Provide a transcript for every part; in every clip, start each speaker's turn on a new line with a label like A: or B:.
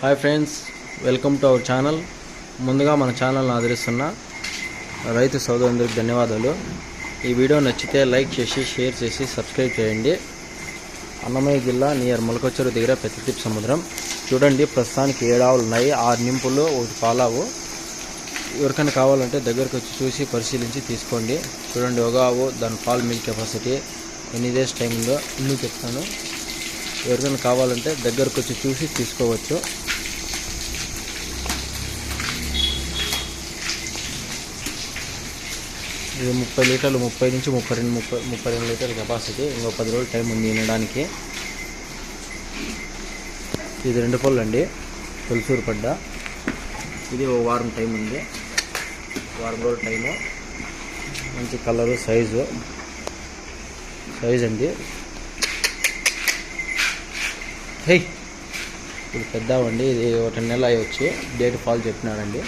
A: Hi friends, welcome to our channel. ముందుగా మన ఛానల్ని ఆదరిస్తున్న రైతు సోదరులందరికీ ధన్యవాదాలు. ఈ వీడియో నచ్చితే లైక్ చేసి షేర్ చేసి సబ్స్క్రైబ్ చేయండి. అన్నమయ్య జిల్లా నియర్ మొలకొచ్చరు దగ్గర పెద్దతిప్ప సముద్రం. చూడండి, ప్రస్తుతానికి 7 ఆవులు ఉన్నాయి. 6 నింపులు, 1 పాలావు. ఎవరికైనా కావాలంటే దగ్గరకు వచ్చి చూసి పరిశీలించి తీసుకోండి. చూడండి, ఒక ఆవు దాని పాల్ మిల్క్ కెపాసిటీ ఎన్ని డేస్ టైం ఉందో ఇన్ని చెప్తాను. ఎవరికైనా కావాలంటే దగ్గరకు వచ్చి చూసి తీసుకోవచ్చు. ఇది 30 లీటర్లు, 30 నుంచి 32 లీటర్ల కెపాసిటీ. ఇంకో 10 రోజులు టైం ఉంది తినడానికి. ఇది 2 పళ్ళు అండి, తొలిసూరు పడ్డ. ఇది 1 వారం టైం ఉంది, 1 వారం రోజుల టైము. మంచి కలరు, సైజు అండి. ఇది పెద్దవండి. ఇది 1 నెల అయ్యి వచ్చి డేట్ ఫాల్ చెప్పినాడండి.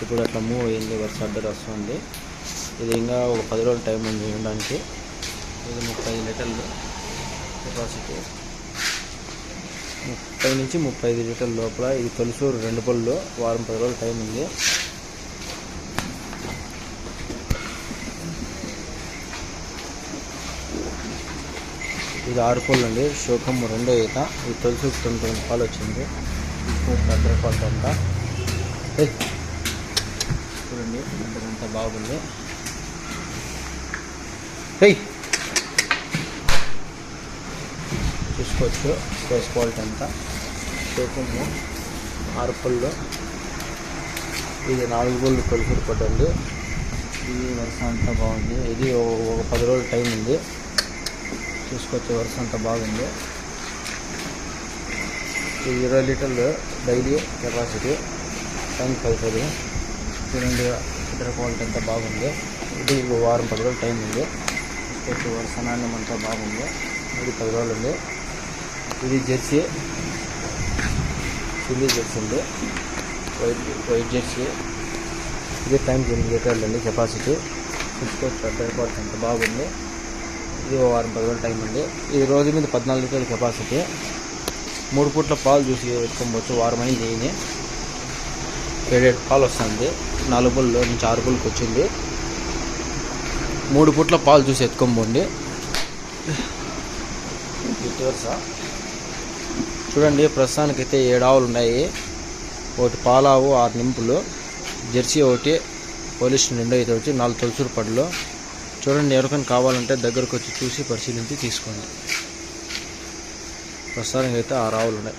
A: ఇప్పుడు అట్లా మూవ్ అయ్యింది, వరుస అడ్డర్ వస్తుంది. ఇది ఇంకా ఒక 10 రోజుల టైం ఉంది ఉండడానికి. ఇది 30 లీటర్లు కెపాసిటీ, 30 నుంచి 35 లీటర్ల లోపల. ఇది తొలిసూరు 2 పళ్ళు, వారం 10 రోజుల టైం ఉంది. ఇది 6 పళ్ళు అండి, శోకం 2వ ఈత. ఇది తొలిసూరు 9 పాలు వచ్చింది. అడ్డర్ పాలు అంతా చూడండి, అంత బాగుంది. చూసుకోవచ్చు ఫేస్ క్వాలిటీ అంతా. శోకము 6 పళ్ళు. ఇది 4 పళ్ళు తొలిసూరు పడ్డండి. ఇది వరుస అంతా బాగుంది. ఇది ఒక 10 రోజుల టైం ఉంది. చూసుకోవచ్చు, వరుస అంతా బాగుంది. ఇది 20 లీటర్లు డైలీ కెపాసిటీ, టైంకి 10. చూడండి, ఇతర క్వాలిటీ అంతా బాగుంది. ఇది 1 వారం 10 రోజుల టైం ఉంది. చూసుకోవచ్చు, వరుస నాణ్యం అంతా బాగుంది. ఇది 10 రోజులు ఉంది. ఇది జెర్సీ, చిల్లీ జెర్సీ ఉంది, వైట్ జెర్సీ. ఇది టైంకి 8 లీటర్లు అండి కెపాసిటీ. చూసుకోవచ్చు, అడ్డర్ క్వాలిటీ అంతా బాగుంది. ఇది 1 వారం 10 రోజుల టైం ఉంది. ఇది రోజు మీద 14 లీటర్ల కెపాసిటీ. 3 పూట్ల పాలు చూసి పెట్టుకోవచ్చు. వారం అయింది చేయని 7 పాలు వస్తుంది. 4 పళ్ళు నుంచి 6 పళ్ళకి వచ్చింది. 3 పూట్ల పాలు చూసి ఎత్తుకోండి. చూడండి, ప్రస్తుతానికైతే 7 ఆవులు ఉన్నాయి. 1 పాలావు, 6 నింపులు, జెర్సీ 1, పోలీస్ 2 అయితే వచ్చి 4 తొలిసూరు పళ్ళు. చూడండి, ఎవరికైనా కావాలంటే దగ్గరకు వచ్చి చూసి పరిశీలించి తీసుకోండి. ప్రస్తుతానికి అయితే 6 ఆవులు ఉన్నాయి.